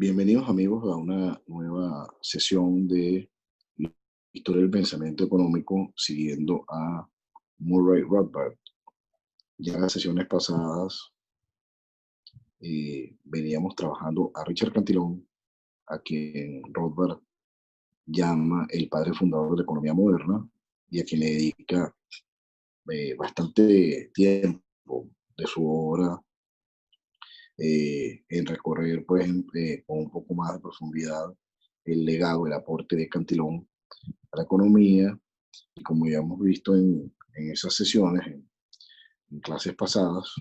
Bienvenidos amigos a una nueva sesión de Historia del Pensamiento Económico siguiendo a Murray Rothbard. Ya en las sesiones pasadas veníamos trabajando a Richard Cantillon, a quien Rothbard llama el padre fundador de la economía moderna y a quien le dedica bastante tiempo de su obra en recorrer pues, con un poco más de profundidad el legado, el aporte de Cantillon a la economía. Y como ya hemos visto en esas sesiones, en clases pasadas,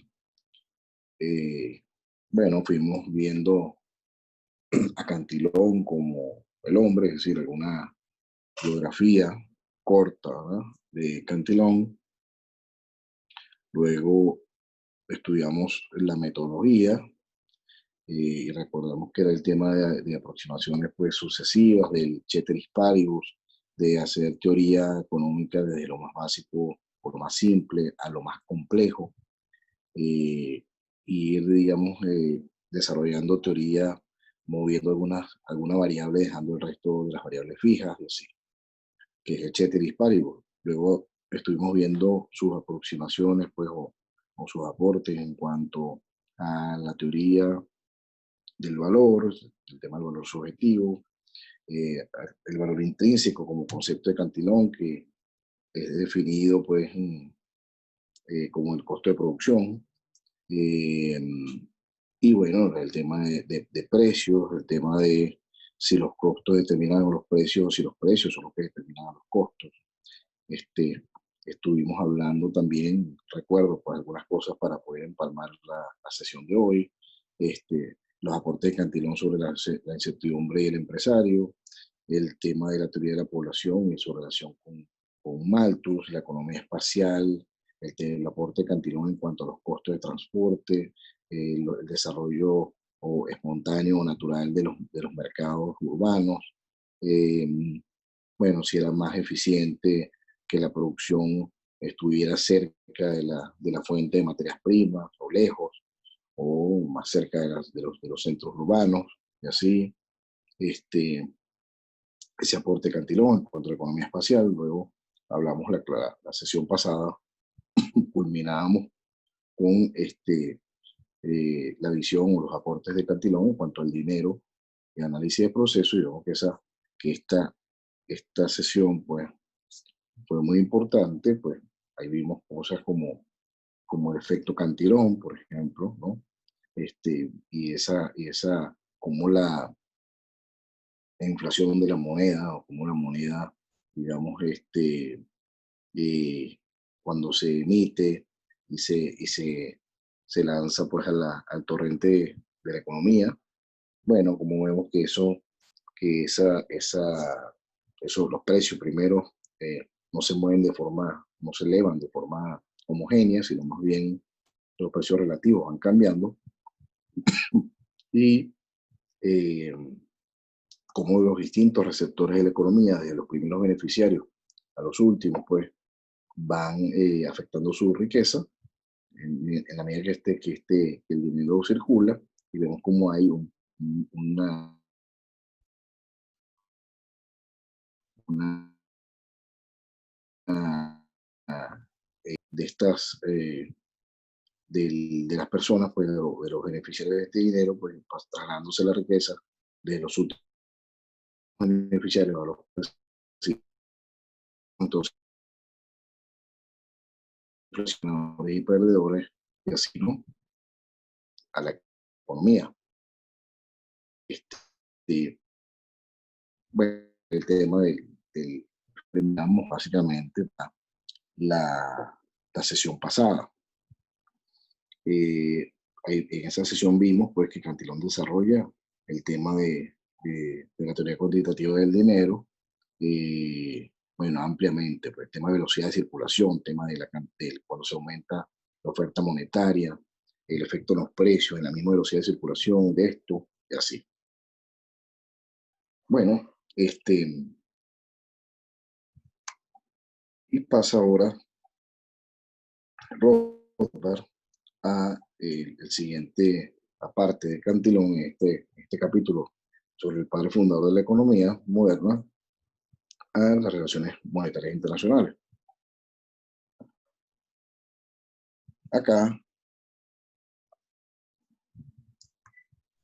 bueno, fuimos viendo a Cantillon como el hombre, es decir, alguna biografía corta, ¿verdad?, de Cantillon. Luego estudiamos la metodología y recordamos que era el tema de aproximaciones pues, sucesivas, del ceteris paribus, de hacer teoría económica desde lo más básico o lo más simple a lo más complejo, y ir, digamos, desarrollando teoría, moviendo alguna variable, dejando el resto de las variables fijas, y así, que es el ceteris paribus. Luego estuvimos viendo sus aproximaciones, pues, o sus aportes en cuanto a la teoría del valor, el tema del valor subjetivo, el valor intrínseco como concepto de Cantillon, que es definido, pues, como el costo de producción. Eh, y bueno, el tema de precios, el tema de si los costos determinan los precios, si los precios son los que determinan los costos. Este, estuvimos hablando también, recuerdo, pues algunas cosas para poder empalmar la sesión de hoy. Los aportes de Cantillon sobre la incertidumbre y el empresario, el tema de la teoría de la población y su relación con Malthus, la economía espacial, el aporte de Cantillon en cuanto a los costos de transporte, el desarrollo o espontáneo o natural de los mercados urbanos. Eh, bueno, si era más eficiente que la producción estuviera cerca de la fuente de materias primas o lejos, o más cerca de los centros urbanos, y así. Este, ese aporte Cantillon en cuanto a la economía espacial. Luego hablamos la sesión pasada, culminábamos con la visión o los aportes de Cantillon en cuanto al dinero y análisis de proceso. Y vemos que esta sesión pues, fue muy importante. Pues ahí vimos cosas como el efecto Cantillon, por ejemplo, ¿no? Como la inflación de la moneda, o como la moneda, digamos, eh, cuando se emite y se lanza pues al torrente de la economía. Bueno, como vemos que los precios primero no se mueven no se elevan de forma homogénea, sino más bien los precios relativos van cambiando. Y eh, como los distintos receptores de la economía, desde los primeros beneficiarios a los últimos, pues van afectando su riqueza en la medida que el dinero circula, y vemos como hay una de estas, de las personas, pues de los beneficiarios de este dinero, pues trasladándose la riqueza de los últimos beneficiarios a los sí, entonces, inflacionadores y perdedores, y así, ¿no?, a la economía. Este, bueno, el tema terminamos básicamente la sesión pasada. Eh, en esa sesión vimos pues, que Cantillon desarrolla el tema de la teoría cuantitativa del dinero, bueno, ampliamente, pues, el tema de velocidad de circulación, tema cuando se aumenta la oferta monetaria, el efecto en los precios, en la misma velocidad de circulación de esto, y así. Bueno, y pasa ahora Rothbard a el siguiente aparte de Cantillon, en este capítulo sobre el padre fundador de la economía moderna, a las relaciones monetarias internacionales. Acá,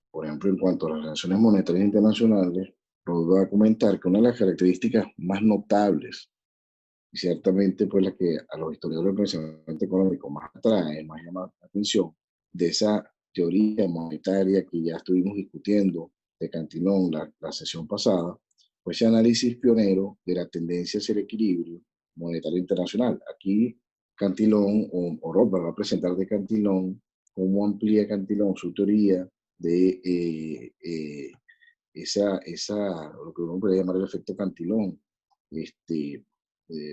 por ejemplo, en cuanto a las relaciones monetarias internacionales, Roth va a comentar que una de las características más notables, y ciertamente pues la que a los historiadores del pensamiento económico más atrae, más llama la atención, de esa teoría monetaria que ya estuvimos discutiendo de Cantillon la sesión pasada, pues ese análisis pionero de la tendencia hacia el equilibrio monetario internacional. Aquí Cantillon o Rothbard va a presentar de Cantillon cómo amplía Cantillon su teoría de lo que uno puede llamar el efecto Cantillon,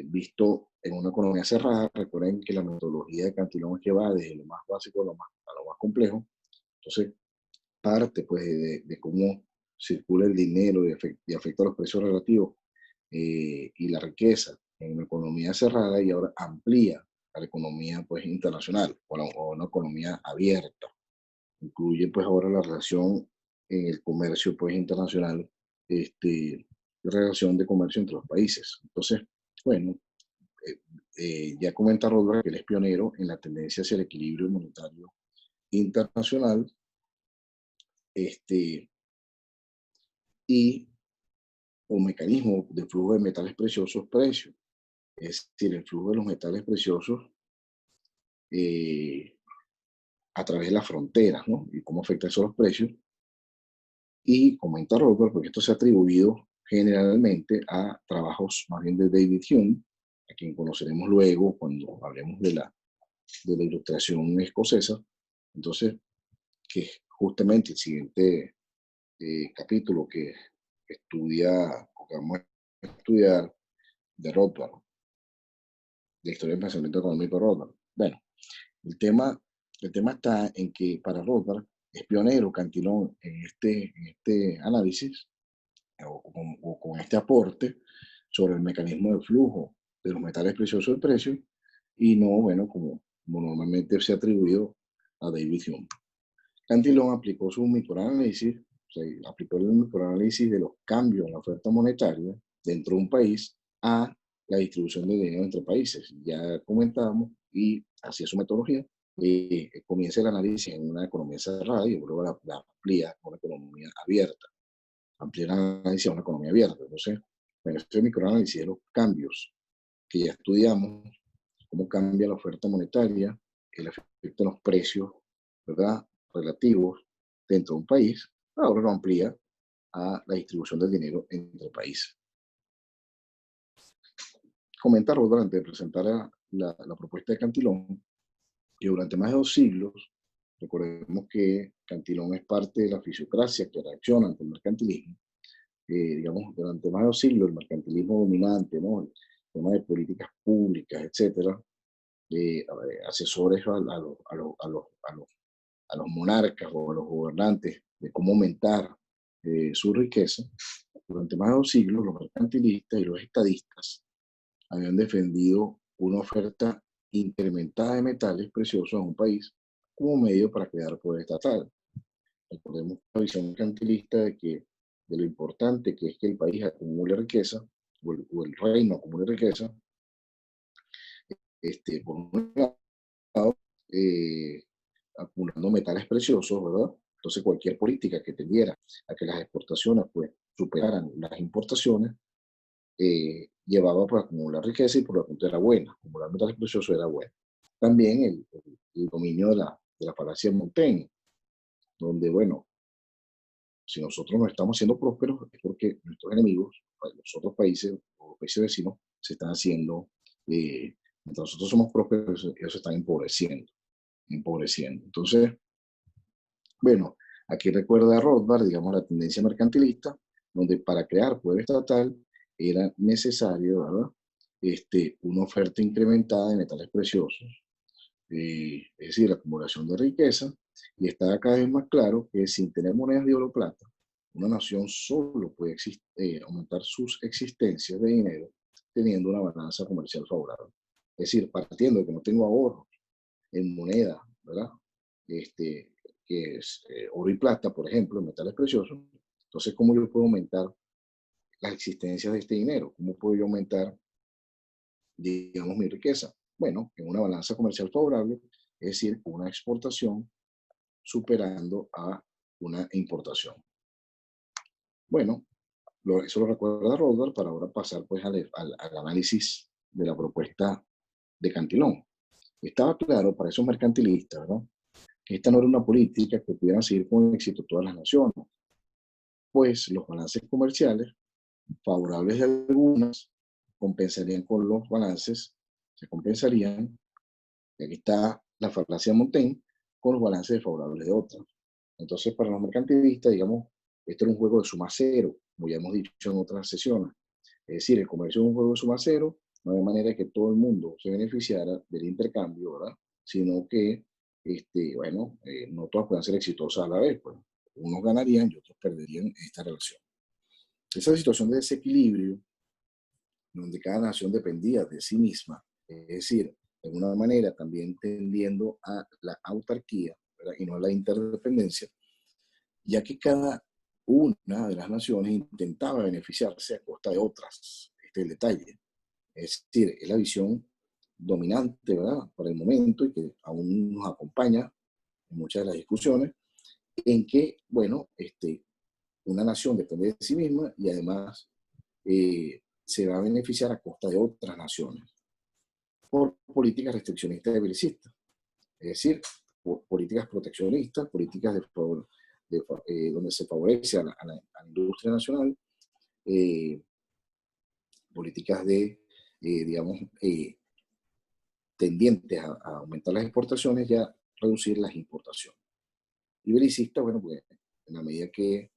visto en una economía cerrada. Recuerden que la metodología de Cantillon es que va desde lo más básico a lo más complejo. Entonces, parte pues, de cómo circula el dinero y afecta los precios relativos y la riqueza en una economía cerrada, y ahora amplía a la economía pues, internacional o una economía abierta. Incluye pues ahora la relación en el comercio pues internacional, la relación de comercio entre los países. Entonces, bueno, ya comenta Rothbard que él es pionero en la tendencia hacia el equilibrio monetario internacional, y un mecanismo de flujo de metales preciosos precios, es decir, el flujo de los metales preciosos eh, a través de las fronteras, ¿no? Y cómo afecta eso a los precios. Y comenta Rothbard, porque esto se ha atribuido generalmente a trabajos más bien de David Hume, a quien conoceremos luego cuando hablemos de la ilustración escocesa. Entonces, que justamente el siguiente capítulo que estudia, o que vamos a estudiar, de Rothbard, de historia del pensamiento económico de Rothbard. Bueno, el tema está en que para Rothbard es pionero Cantillon en este análisis o con este aporte sobre el mecanismo de flujo de los metales preciosos de precio, y no, bueno, como normalmente se ha atribuido a David Hume. Cantillon aplicó su microanálisis, o sea, aplicó el microanálisis de los cambios en la oferta monetaria dentro de un país a la distribución de dinero entre países. Ya comentábamos, y hacia su metodología, comienza el análisis en una economía cerrada y luego la amplía a una economía abierta. Amplía el análisis a una economía abierta. Entonces, bueno, este microanálisis de los cambios que ya estudiamos, cómo cambia la oferta monetaria, el efecto en los precios, ¿verdad?, relativos dentro de un país, ahora lo amplía a la distribución del dinero entre países. Comenta Rothbard, antes de presentar la propuesta de Cantillon, que durante más de 2 siglos, recordemos que Cantillon es parte de la fisiocracia que reacciona ante el mercantilismo, digamos, durante más de 2 siglos el mercantilismo dominante, ¿no?, el tema de políticas públicas, etcétera, asesores a los monarcas o a los gobernantes de cómo aumentar su riqueza. Durante más de 2 siglos, los mercantilistas y los estadistas habían defendido una oferta incrementada de metales preciosos en un país como medio para crear poder estatal. Recordemos la visión mercantilista de lo importante que es que el país acumule riqueza, o el reino acumule riqueza, por un lado, acumulando metales preciosos, ¿verdad? Entonces, cualquier política que tendiera a que las exportaciones pues, superaran las importaciones, llevaba para acumular riqueza, y por lo tanto era buena. Acumular metales preciosos era bueno. También el dominio de la falacia de Montaigne, donde, bueno, si nosotros no estamos siendo prósperos es porque nuestros enemigos, los otros países o países vecinos, se están haciendo, mientras nosotros somos prósperos, ellos se están empobreciendo. Entonces, bueno, aquí recuerda a Rothbard, digamos, la tendencia mercantilista, donde para crear poder estatal era necesario, ¿verdad?, una oferta incrementada de metales preciosos, es decir, la acumulación de riqueza, y está cada vez más claro que sin tener monedas de oro o plata, una nación solo puede aumentar sus existencias de dinero teniendo una balanza comercial favorable. Es decir, partiendo de que no tengo ahorros en moneda, ¿verdad?, que es oro y plata, por ejemplo, metales preciosos. Entonces, ¿cómo yo puedo aumentar la existencia de este dinero? ¿Cómo puedo yo aumentar, digamos, mi riqueza? Bueno, en una balanza comercial favorable, es decir, una exportación superando a una importación. Bueno, eso lo recuerda Rothbard para ahora pasar pues al análisis de la propuesta de Cantillon. Estaba claro para esos mercantilistas, ¿verdad?, que esta no era una política que pudieran seguir con éxito todas las naciones, pues los balances comerciales favorables de algunas compensarían con los balances, se compensarían, y aquí está la falacia de Montaigne, con los balances desfavorables de otras. Entonces, para los mercantilistas, digamos, esto era un juego de suma cero, como ya hemos dicho en otras sesiones. Es decir, el comercio es un juego de suma cero, no de manera que todo el mundo se beneficiara del intercambio, ¿verdad? Sino que, bueno, no todas puedan ser exitosas a la vez, pues. Unos ganarían y otros perderían esta relación. Esa situación de desequilibrio, donde cada nación dependía de sí misma, es decir, de alguna manera también tendiendo a la autarquía, ¿verdad?, y no a la interdependencia, ya que cada una de las naciones intentaba beneficiarse a costa de otras. Este es el detalle. Es decir, es la visión dominante, ¿verdad?, por el momento, y que aún nos acompaña en muchas de las discusiones, en que, bueno, una nación depende de sí misma y además se va a beneficiar a costa de otras naciones por políticas restriccionistas y belicistas. Es decir, por políticas proteccionistas, políticas donde se favorece a la industria nacional, eh, políticas digamos, tendientes a aumentar las exportaciones y a reducir las importaciones. Y belicista, bueno, pues en la medida que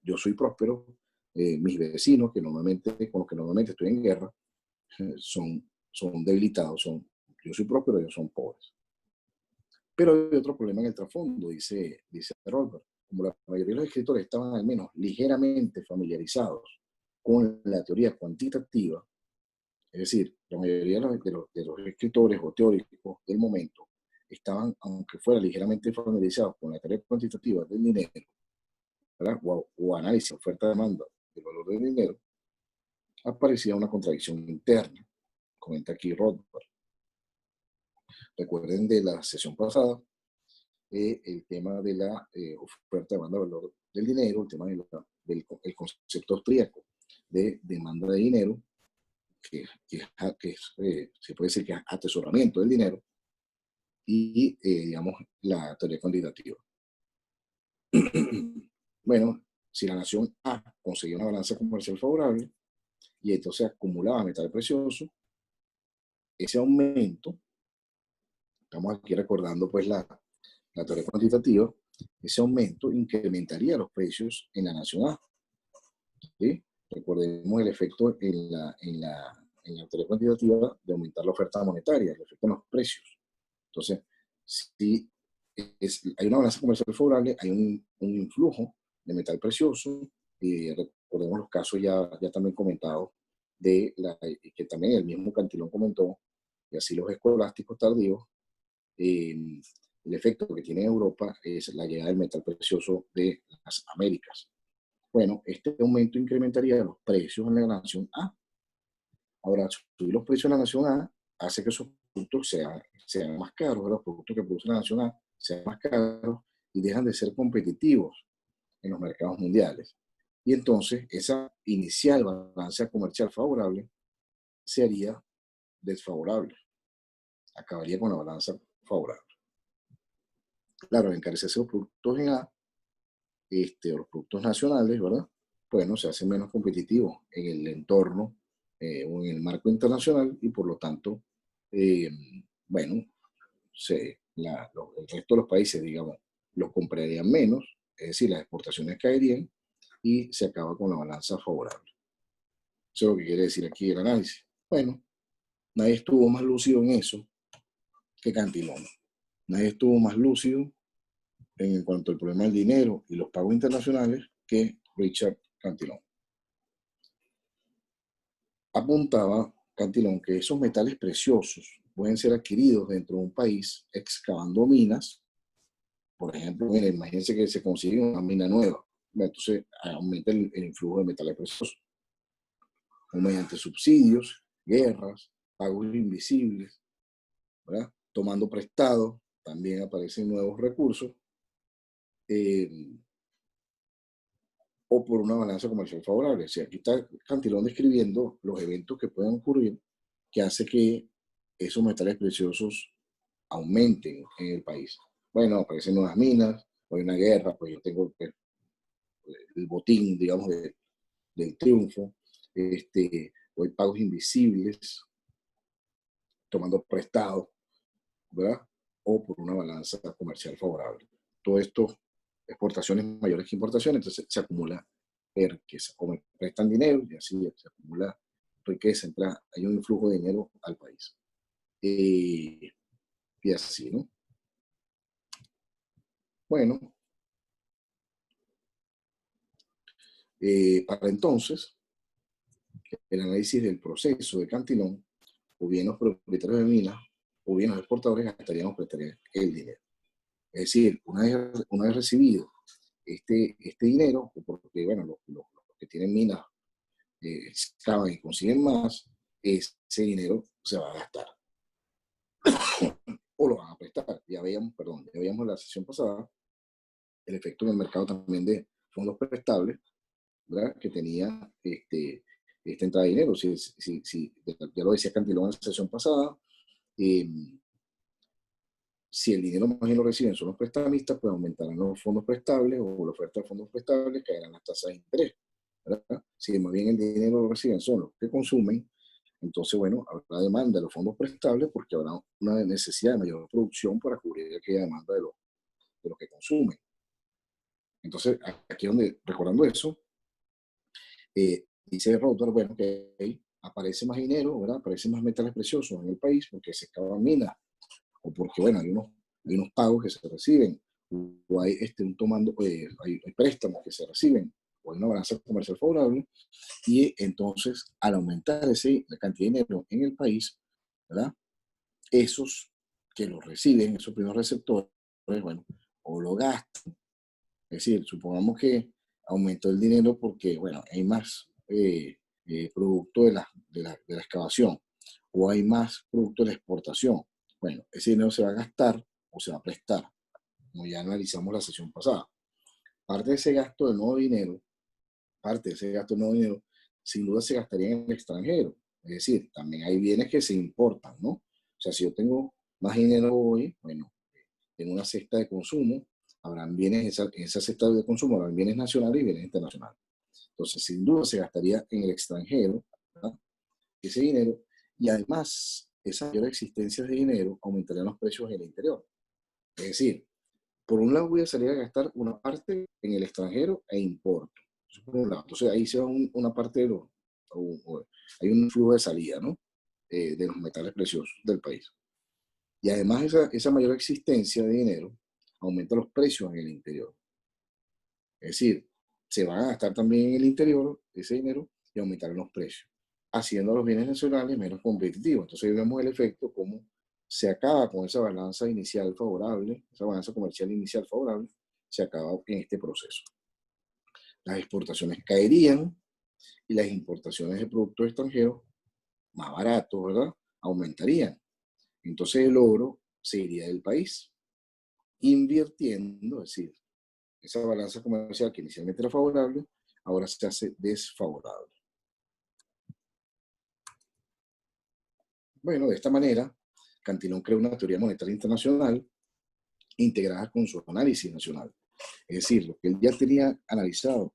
yo soy próspero, mis vecinos, con los que normalmente estoy en guerra, son debilitados, yo soy próspero, ellos son pobres. Pero hay otro problema en el trasfondo, dice Rothbard. Como la mayoría de los escritores estaban al menos ligeramente familiarizados con la teoría cuantitativa, es decir, la mayoría de los escritores o teóricos del momento estaban, aunque fuera ligeramente familiarizados con la teoría cuantitativa del dinero, ¿verdad?, o análisis oferta-demanda del valor del dinero, aparecía una contradicción interna, comenta aquí Rothbard. Recuerden de la sesión pasada, el tema de la oferta-demanda del valor del dinero, el tema del concepto austríaco de demanda de dinero, se puede decir que es atesoramiento del dinero, y, digamos, la teoría cuantitativa. Bueno, si la nación A conseguía una balanza comercial favorable y entonces acumulaba metal precioso, ese aumento, estamos aquí recordando pues la teoría cuantitativa, ese aumento incrementaría los precios en la nación A. ¿Sí? Recordemos el efecto en la teoría cuantitativa de aumentar la oferta monetaria, el efecto en los precios. Entonces, si hay una balanza comercial favorable, hay un influjo de metal precioso, y recordemos los casos ya también comentados, que también el mismo Cantillon comentó, y así los escolásticos tardíos, el efecto que tiene en Europa es la llegada del metal precioso de las Américas. Bueno, este aumento incrementaría los precios en la nación A. Ahora, subir los precios en la nación A hace que esos productos sean más caros, los productos que produce la nación A sean más caros y dejan de ser competitivos en los mercados mundiales. Y entonces esa inicial balanza comercial favorable sería desfavorable, acabaría con la balanza favorable. Claro, encarecerse los productos en A, o los productos nacionales, ¿verdad? Bueno, se hacen menos competitivos en el entorno o en el marco internacional, y por lo tanto, bueno, el resto de los países, digamos, los comprarían menos, es decir, las exportaciones caerían y se acaba con la balanza favorable. Eso es lo que quiere decir aquí el análisis. Bueno, nadie estuvo más lúcido en eso que Cantillon. Nadie estuvo más lúcido en cuanto al problema del dinero y los pagos internacionales que Richard Cantillon. Apuntaba Cantillon que esos metales preciosos pueden ser adquiridos dentro de un país excavando minas Por ejemplo, mira, imagínense que se consigue una mina nueva, entonces aumenta el influjo de metales preciosos, o mediante subsidios, guerras, pagos invisibles, ¿verdad? Tomando prestado, también aparecen nuevos recursos, eh, o por una balanza comercial favorable. O sea, aquí está Cantillon describiendo los eventos que pueden ocurrir que hace que esos metales preciosos aumenten en el país. Bueno, aparecen nuevas minas, o hay una guerra, pues yo tengo el botín, digamos, del triunfo, o hay pagos invisibles, tomando prestado, ¿verdad? O por una balanza comercial favorable. Todo esto, exportaciones mayores que importaciones, entonces se acumula riqueza. O me prestan dinero y así se acumula riqueza, hay un flujo de dinero al país. Y así, ¿no? Bueno, para entonces, el análisis del proceso de Cantillon, o bien los propietarios de minas, o bien los exportadores gastarían o prestarían el dinero. Es decir, una vez recibido este dinero, porque bueno, los que tienen minas excavan y consiguen más, ese dinero se va a gastar o lo van a prestar. Ya veíamos la sesión pasada el efecto en el mercado también de fondos prestables, ¿verdad? Que tenía esta entrada de dinero. Ya lo decía Cantillon en la sesión pasada, eh, si el dinero más bien lo reciben son los prestamistas, pues aumentarán los fondos prestables o la oferta de fondos prestables, caerán las tasas de interés, ¿verdad? Si más bien el dinero lo reciben son los que consumen, entonces, bueno, habrá demanda de los fondos prestables porque habrá una necesidad de mayor producción para cubrir aquella demanda de los que consumen. Entonces, aquí es donde, recordando eso, dice Rothbard, bueno, que aparece más dinero, ¿verdad? Aparecen más metales preciosos en el país porque se excavan minas o porque, bueno, hay unos pagos que se reciben, o hay, hay préstamos que se reciben, o hay una balanza comercial favorable, y entonces, al aumentar la cantidad de dinero en el país, ¿verdad? Esos que lo reciben, esos primeros receptores, bueno, o lo gastan, es decir, supongamos que aumentó el dinero porque, bueno, hay más producto de la excavación, o hay más producto de la exportación. Bueno, ese dinero se va a gastar o se va a prestar, como ya analizamos la sesión pasada. Parte de ese gasto de nuevo dinero, parte de ese gasto de nuevo dinero, sin duda se gastaría en el extranjero. Es decir, también hay bienes que se importan, ¿no? O sea, si yo tengo más dinero hoy, bueno, en una cesta de consumo, habrán bienes, en esa cesta de consumo habrán bienes nacionales y bienes internacionales. Entonces, sin duda se gastaría en el extranjero, ¿verdad? Ese dinero, y además, esa mayor existencia de dinero aumentaría los precios en el interior. Es decir, por un lado voy a salir a gastar una parte en el extranjero e importo. Eso por un lado. Entonces ahí se va una parte de hay un flujo de salida, ¿no? De los metales preciosos del país. Y además esa mayor existencia de dinero aumenta los precios en el interior. Es decir, se van a gastar también en el interior ese dinero y aumentarán los precios, haciendo a los bienes nacionales menos competitivos. Entonces ahí vemos el efecto, cómo se acaba con esa balanza inicial favorable, esa balanza comercial inicial favorable, se acaba en este proceso. Las exportaciones caerían y las importaciones de productos extranjeros más baratos, ¿verdad? Aumentarían. Entonces el oro se iría del país, invirtiendo, es decir, esa balanza comercial que inicialmente era favorable, ahora se hace desfavorable. Bueno, de esta manera, Cantillon creó una teoría monetaria internacional integrada con su análisis nacional. Es decir, lo que él ya tenía analizado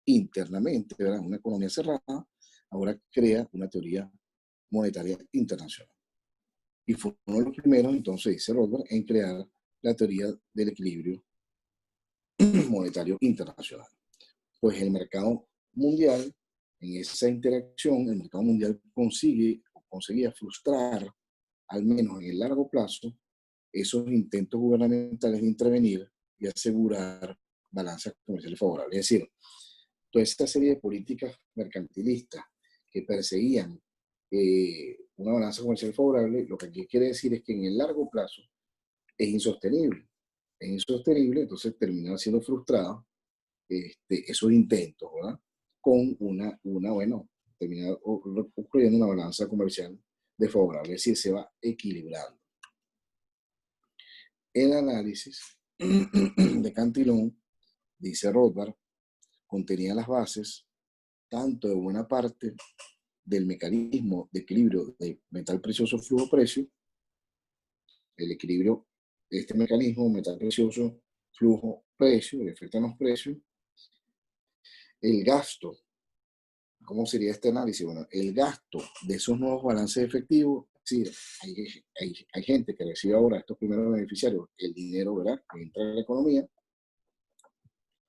internamente, ¿verdad? Una economía cerrada, ahora crea una teoría monetaria internacional. Y fue uno de los primeros, entonces, dice Rothbard, en crear la teoría del equilibrio monetario internacional. Pues el mercado mundial, en esa interacción, el mercado mundial conseguía frustrar, al menos en el largo plazo, esos intentos gubernamentales de intervenir y asegurar balanzas comerciales favorables. Es decir, toda esta serie de políticas mercantilistas que perseguían una balanza comercial favorable, lo que aquí quiere decir es que en el largo plazo es insostenible. es insostenible, entonces terminan siendo frustrados esos intentos, ¿verdad? Con bueno, termina ocurriendo una balanza comercial desfavorable, es decir, se va equilibrando. El análisis de Cantillon, dice Rothbard, contenía las bases tanto de buena parte del mecanismo de equilibrio de metal precioso flujo-precio, el equilibrio de este mecanismo metal precioso flujo-precio, el efecto en los precios, el gasto. ¿Cómo sería este análisis? Bueno, el gasto de esos nuevos balances efectivos, sí, hay gente que recibe ahora, estos primeros beneficiarios, el dinero, ¿verdad?, que entra en la economía,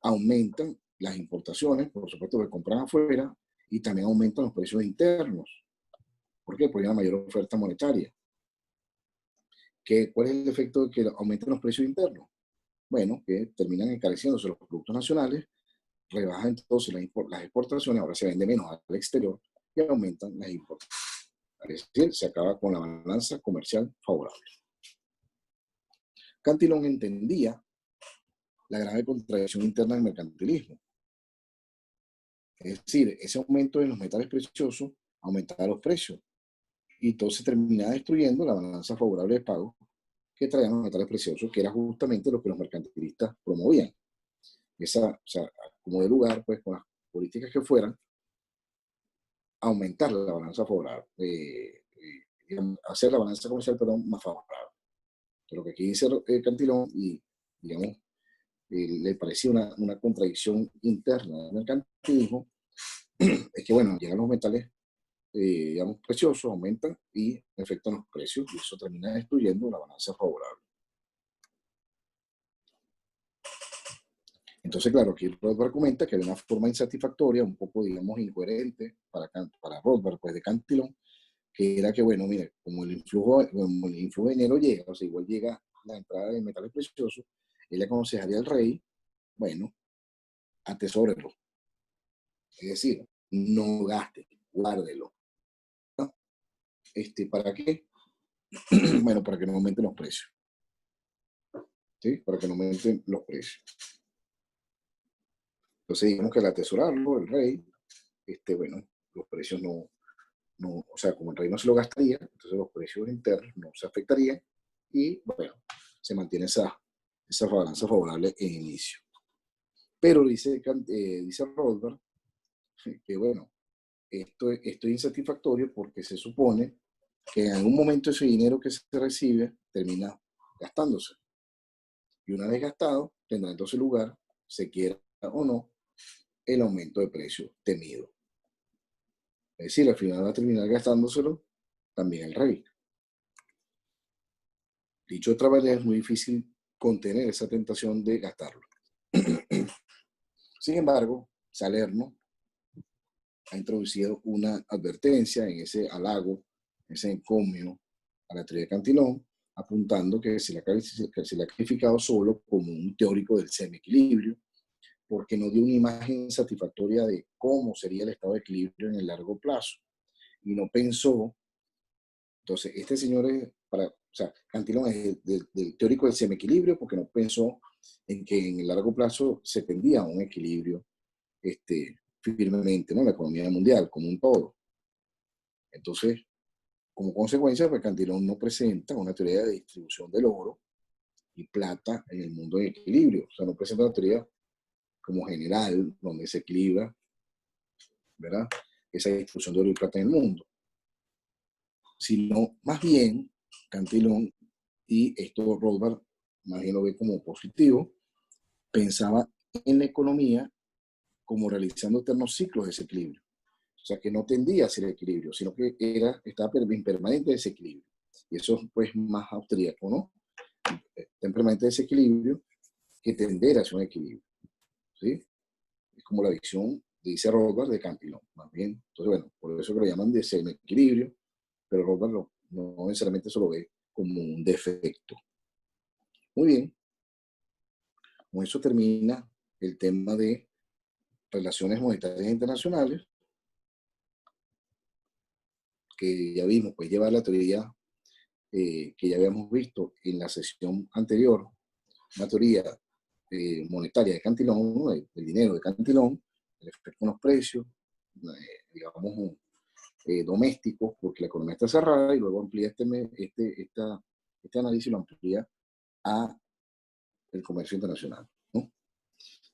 aumentan las importaciones, por supuesto que compran afuera, y también aumentan los precios internos. ¿Por qué? Porque hay una mayor oferta monetaria. ¿Cuál es el efecto de que aumenten los precios internos? Bueno, que terminan encareciéndose los productos nacionales, rebajan entonces las exportaciones, ahora se vende menos al exterior y aumentan las importaciones. Es decir, se acaba con la balanza comercial favorable. Cantillon entendía la grave contradicción interna del mercantilismo. Es decir, ese aumento de los metales preciosos aumentaba los precios y entonces terminaba destruyendo la balanza favorable de pago que traían los metales preciosos, que era justamente lo que los mercantilistas promovían. O sea, como de lugar, pues con las políticas que fueran, aumentar la balanza favorable, hacer la balanza comercial, perdón, más favorable. Pero lo que aquí dice Cantillon, y digamos, le parecía una contradicción interna del mercantilismo, es que, bueno, llegan los metales, digamos, preciosos, aumentan y afectan los precios, y eso termina destruyendo la balanza favorable. Entonces, claro, aquí Rothbard comenta que hay una forma insatisfactoria, un poco, digamos, incoherente para Rothbard, pues de Cantillon, que era que, bueno, mire, como el influjo de dinero llega, o sea, igual llega la entrada de metales preciosos, él le aconsejaría al rey, bueno, atesórelo. Es decir, no gaste, guárdelo. ¿No? ¿Para qué? Bueno, para que no aumenten los precios. ¿Sí? Para que no aumenten los precios. Entonces, digamos que al atesorarlo, el rey, bueno, los precios o sea, como el rey no se lo gastaría, entonces los precios internos no se afectarían y, bueno, se mantiene esa balanza favorable en inicio. Pero dice Rothbard que, bueno, esto es insatisfactorio porque se supone que en algún momento ese dinero que se recibe termina gastándose. Y una vez gastado, tendrá entonces lugar, se quiera o no, el aumento de precio temido. Es decir, al final va a terminar gastándoselo también el rey. Dicho de otra manera, es muy difícil contener esa tentación de gastarlo. Sin embargo, Salerno ha introducido una advertencia en ese halago, ese encomio a la teoría de Cantillon, apuntando que se le ha calificado solo como un teórico del semiequilibrio, porque no dio una imagen satisfactoria de cómo sería el estado de equilibrio en el largo plazo. Y no pensó, entonces, este señor o sea, Cantillon es del teórico del semiequilibrio porque no pensó en que en el largo plazo se tendía a un equilibrio firmemente, ¿no? La economía mundial como un todo. Entonces, como consecuencia, pues Cantillon no presenta una teoría de distribución del oro y plata en el mundo en equilibrio. O sea, no presenta una teoría como general, donde se equilibra, ¿verdad?, esa distribución de oro y plata en el mundo. Sino, más bien, Cantillon, y esto Rothbard más bien lo ve como positivo, pensaba en la economía como realizando eternos ciclos de desequilibrio. O sea, que no tendía hacia el equilibrio, sino que estaba en permanente desequilibrio. Y eso pues más austríaco, ¿no? En permanente desequilibrio que tender hacia un equilibrio. ¿Sí? Es como la visión, dice Rothbard, de Cantillon, más bien. Entonces, bueno, por eso que lo llaman de semiequilibrio, pero Rothbard no necesariamente se lo ve como un defecto. Muy bien. Con eso termina el tema de relaciones monetarias internacionales, que ya vimos, pues lleva la teoría que ya habíamos visto en la sesión anterior, una teoría monetaria de Cantillon, ¿no? El dinero de Cantillon, el efecto en los precios, digamos, domésticos, porque la economía está cerrada, y luego amplía este análisis, lo amplía a el comercio internacional, ¿no?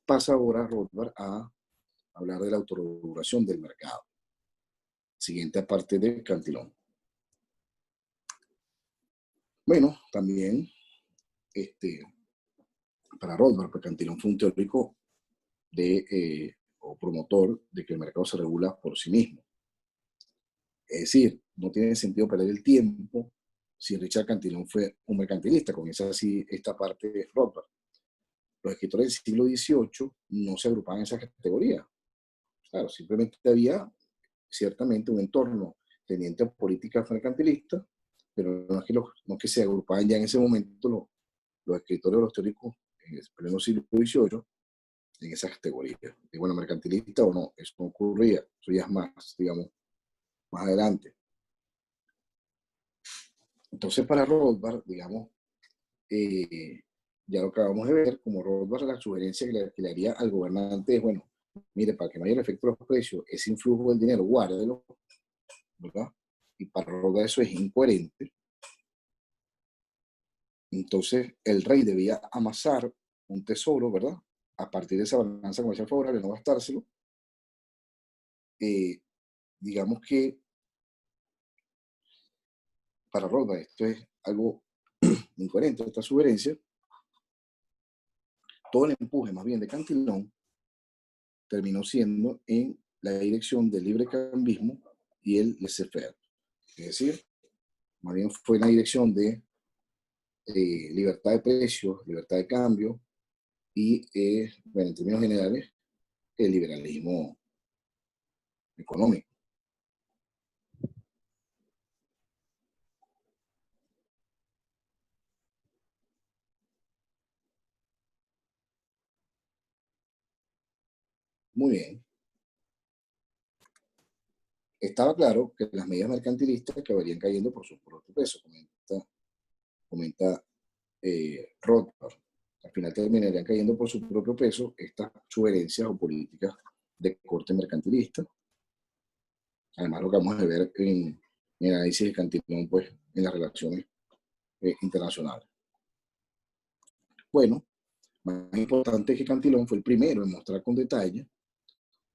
Pasa ahora Rothbard a hablar de la autorregulación del mercado, siguiente aparte de Cantillon. Bueno, también para Rothbard, porque Cantillon fue un teórico o promotor de que el mercado se regula por sí mismo. Es decir, no tiene sentido perder el tiempo si Richard Cantillon fue un mercantilista. Comienza así esta parte de Rothbard. Los escritores del siglo XVIII no se agrupaban en esa categoría. Claro, simplemente había ciertamente un entorno tendiente a políticas mercantilistas, pero no es que se agrupaban ya en ese momento los escritores o los teóricos en el pleno siglo XVIII en esas categorías. Y bueno, mercantilista o no, eso no ocurría. Eso ya es más, digamos, más adelante. Entonces, para Rothbard, digamos, ya lo acabamos de ver, como Rothbard, la sugerencia que le haría al gobernante es, bueno, mire, para que no haya el efecto de los precios, ese influjo del dinero, guárdelo, ¿verdad? Y para Rothbard eso es incoherente. Entonces, el rey debía amasar un tesoro, ¿verdad? A partir de esa balanza comercial favorable, no gastárselo. Digamos que para Rothbard esto es algo incoherente, esta sugerencia. Todo el empuje más bien de Cantillon terminó siendo en la dirección del librecambismo y el laissez-faire. Es decir, más bien fue en la dirección de libertad de precios, libertad de cambio y, bueno, en términos generales, el liberalismo económico. Muy bien. Estaba claro que las medidas mercantilistas acabarían cayendo por su propio peso, comenta Rothbard. Al final terminarían cayendo por su propio peso estas sugerencias o políticas de corte mercantilista. Además, lo que vamos a ver en el análisis de Cantillon, pues, en las relaciones internacionales. Bueno, más importante es que Cantillon fue el primero en mostrar con detalle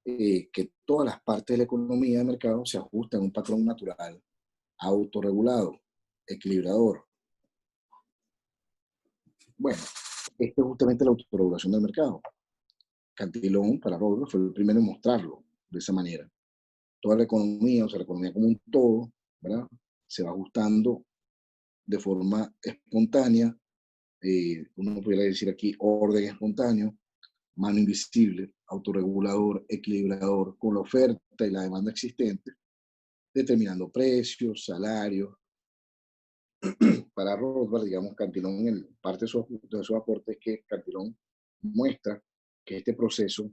que todas las partes de la economía de mercado se ajustan a un patrón natural, autorregulado, equilibrador. Bueno, esto es justamente la autorregulación del mercado. Cantillon, para Rothbard, fue el primero en mostrarlo de esa manera. Toda la economía, o sea, la economía como un todo, ¿verdad? Se va ajustando de forma espontánea. Uno podría decir aquí orden espontáneo, mano invisible, autorregulador, equilibrador, con la oferta y la demanda existente, determinando precios, salarios. Para Rothbard, digamos, Cantillon, en parte de su aporte es que Cantillon muestra que este proceso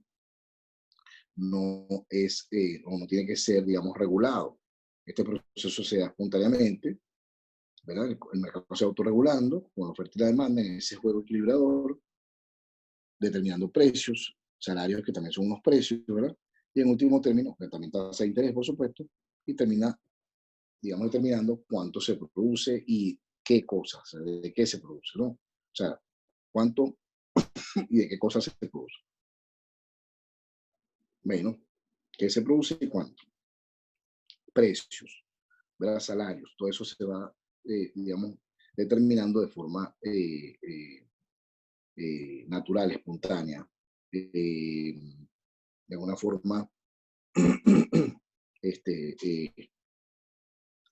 no es, o no tiene que ser, digamos, regulado. Este proceso se da espontáneamente, ¿verdad? El mercado se va autorregulando con la oferta y la demanda en ese juego equilibrador, determinando precios, salarios que también son unos precios, ¿verdad? Y en último término, también tasa de interés, por supuesto, y termina, digamos, determinando cuánto se produce y qué cosas, de qué se produce, ¿no? O sea, cuánto y de qué cosas se produce. Menos, qué se produce y cuánto. Precios, ¿verdad? Salarios, todo eso se va, digamos, determinando de forma natural, espontánea, de alguna forma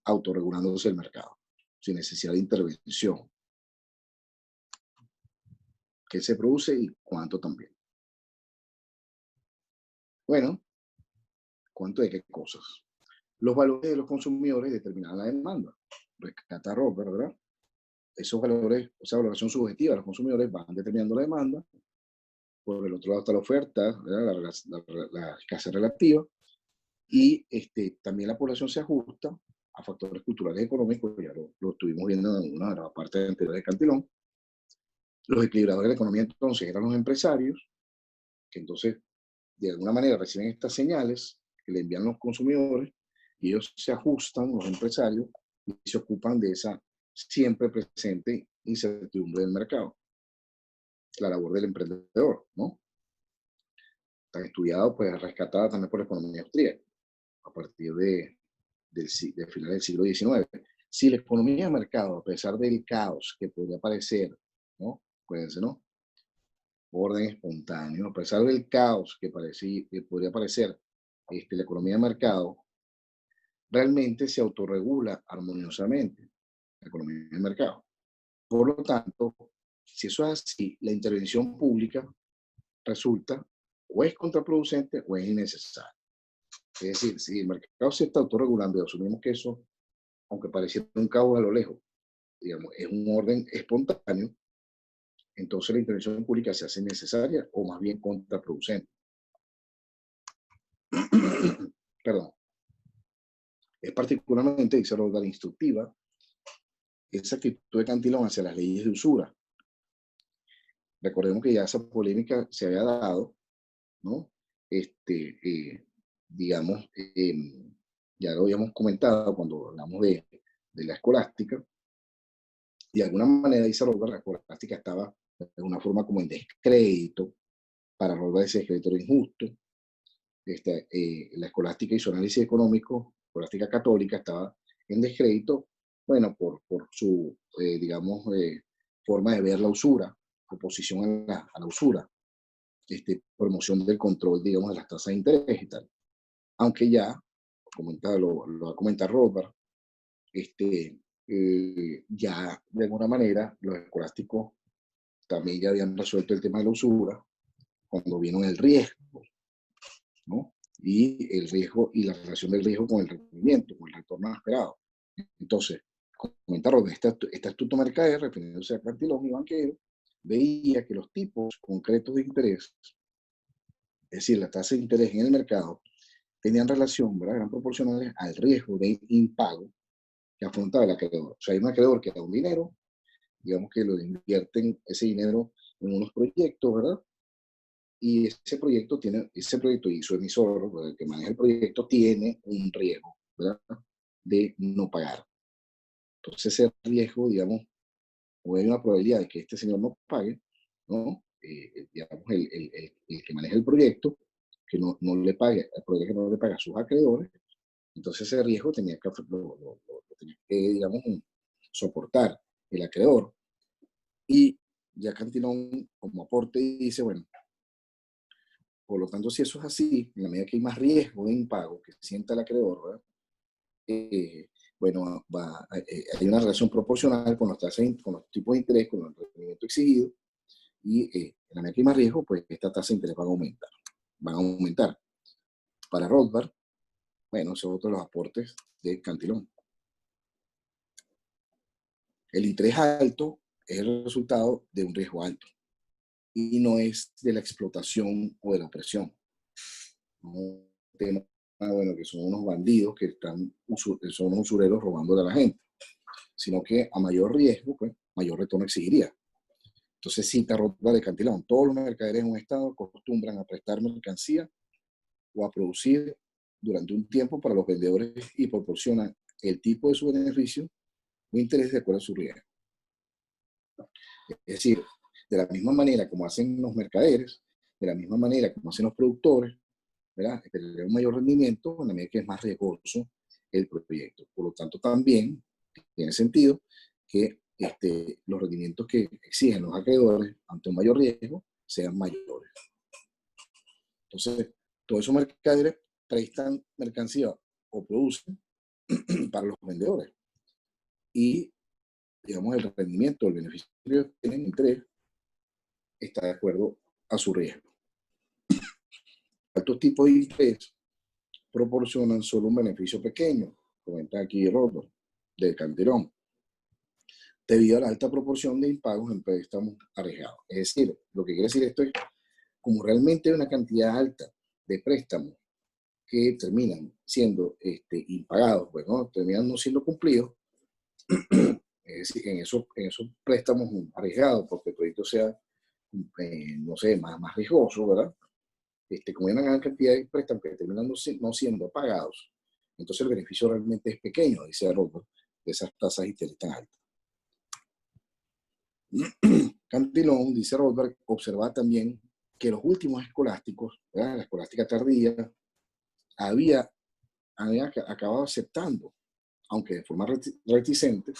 autorregulándose el mercado, sin necesidad de intervención. ¿Qué se produce y cuánto también? Bueno, ¿cuánto de qué cosas? Los valores de los consumidores determinan la demanda. Rescata Rothbard, ¿verdad? Esos valores, esa valoración subjetiva de los consumidores van determinando la demanda. Por el otro lado está la oferta, la escasez relativa. Y también la población se ajusta a factores culturales y económicos, ya lo estuvimos viendo en una de las partes anteriores de Cantillon. Los equilibradores de la economía entonces eran los empresarios, que entonces de alguna manera reciben estas señales que le envían los consumidores y ellos se ajustan, los empresarios, y se ocupan de esa siempre presente incertidumbre del mercado, la labor del emprendedor, ¿no? Tan estudiado, pues rescatada también por la economía austríaca a partir del final del siglo XIX. Si la economía de mercado, a pesar del caos que podría parecer, ¿no? Acuérdense, ¿no? Orden espontáneo, a pesar del caos que podría parecer la economía de mercado, realmente se autorregula armoniosamente la economía de mercado. Por lo tanto, si eso es así, la intervención pública resulta o es contraproducente o es innecesaria. Es decir, si el mercado se está autorregulando y asumimos que eso, aunque pareciera un caos a lo lejos, digamos, es un orden espontáneo, entonces la intervención pública se hace necesaria o más bien contraproducente. Perdón. Es particularmente, dice Roldán, instructiva esa actitud de Cantillon hacia las leyes de usura. Recordemos que ya esa polémica se había dado, ¿no? Digamos, ya lo habíamos comentado cuando hablamos de la escolástica. De alguna manera, dice Roldán, la escolástica estaba de alguna forma como en descrédito. Para Roldán ese descrédito era injusto. La escolástica y su análisis económico, escolástica católica, estaba en descrédito, bueno, por su, digamos, forma de ver la usura, oposición a la usura, promoción del control, digamos, de las tasas de interés y tal. Aunque ya, lo va a comentar Rothbard, ya de alguna manera los escolásticos también ya habían resuelto el tema de la usura cuando vino el riesgo, ¿no? Y el riesgo y la relación del riesgo con el rendimiento, con el retorno esperado. Entonces, comentaron este astuto mercader, refiriéndose a Cantillon y banquero, veía que los tipos concretos de interés, es decir, la tasa de interés en el mercado, tenían relación, ¿verdad? Eran proporcionales al riesgo de impago que afrontaba el acreedor. O sea, hay un acreedor que da un dinero, digamos que lo invierten ese dinero en unos proyectos, ¿verdad? Y ese proyecto y su emisor, el que maneja el proyecto, tiene un riesgo, ¿verdad? De no pagar. Entonces ese riesgo, digamos, o hay una probabilidad de que este señor no pague, ¿no? Digamos, el que maneja el proyecto, que no le pague, el proyecto que no le paga a sus acreedores, entonces ese riesgo tenía que, digamos, soportar el acreedor. Y ya Cantillon, como aporte, dice, bueno, por lo tanto, si eso es así, en la medida que hay más riesgo de impago que sienta el acreedor, ¿verdad? Bueno, hay una relación proporcional con con los tipos de interés, con el rendimiento exigido, y en la medida que hay más riesgo, pues esta tasa de interés van a aumentar. Para Rothbard, bueno, son otros los aportes de Cantillon. El interés alto es el resultado de un riesgo alto y no es de la explotación o de la opresión. Un tema, bueno, que son unos bandidos que son unos usureros robándole a la gente, sino que a mayor riesgo, pues, mayor retorno exigiría. Entonces cita Rothbard de Cantillon: todos los mercaderes en un estado acostumbran a prestar mercancía o a producir durante un tiempo para los vendedores y proporcionan el tipo de su beneficio o interés de acuerdo a su riesgo. Es decir, de la misma manera como hacen los mercaderes, de la misma manera como hacen los productores, ¿verdad? Esperar un mayor rendimiento en la medida que es más riesgoso el proyecto. Por lo tanto, también tiene sentido que los rendimientos que exigen los acreedores ante un mayor riesgo sean mayores. Entonces, todos esos mercaderes prestan mercancía o producen para los vendedores. Y, digamos, el rendimiento, el beneficio que tienen entre está de acuerdo a su riesgo. Estos tipos de interés proporcionan solo un beneficio pequeño, comenta aquí Rothbard, de Cantillon, debido a la alta proporción de impagos en préstamos arriesgados. Es decir, lo que quiere decir esto es, como realmente hay una cantidad alta de préstamos que terminan siendo impagados, pues, ¿no? Terminan no siendo cumplidos, es decir, en esos préstamos arriesgados, porque el proyecto sea, no sé, más riesgoso, ¿verdad? Como hay una gran cantidad de préstamos que terminan no siendo pagados, entonces el beneficio realmente es pequeño, dice Rothbard, de esas tasas de interés tan altas. Cantillon, dice Rothbard, observaba también que los últimos escolásticos, ¿verdad? La escolástica tardía, había acabado aceptando, aunque de forma reticente,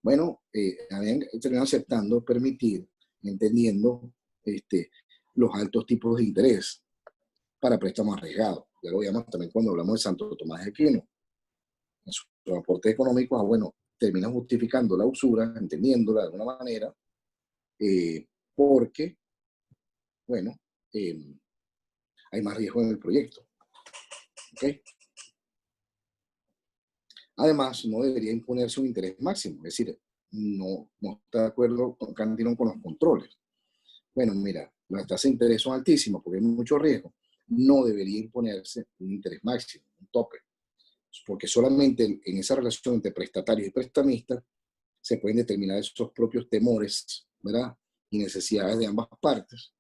bueno, habían terminado aceptando permitir, entendiendo los altos tipos de interés para préstamos arriesgados. Ya lo veíamos también cuando hablamos de Santo Tomás de Aquino. En sus aportes económicos, bueno, terminan justificando la usura, entendiéndola de alguna manera, porque, bueno, hay más riesgo en el proyecto. ¿Okay? Además, no debería imponerse un interés máximo, es decir, no está de acuerdo con Cantillon con los controles. Bueno, mira, las tasas de interés son altísimas porque hay mucho riesgo. No debería imponerse un interés máximo, un tope, porque solamente en esa relación entre prestatarios y prestamistas se pueden determinar esos propios temores, ¿verdad? Y necesidades de ambas partes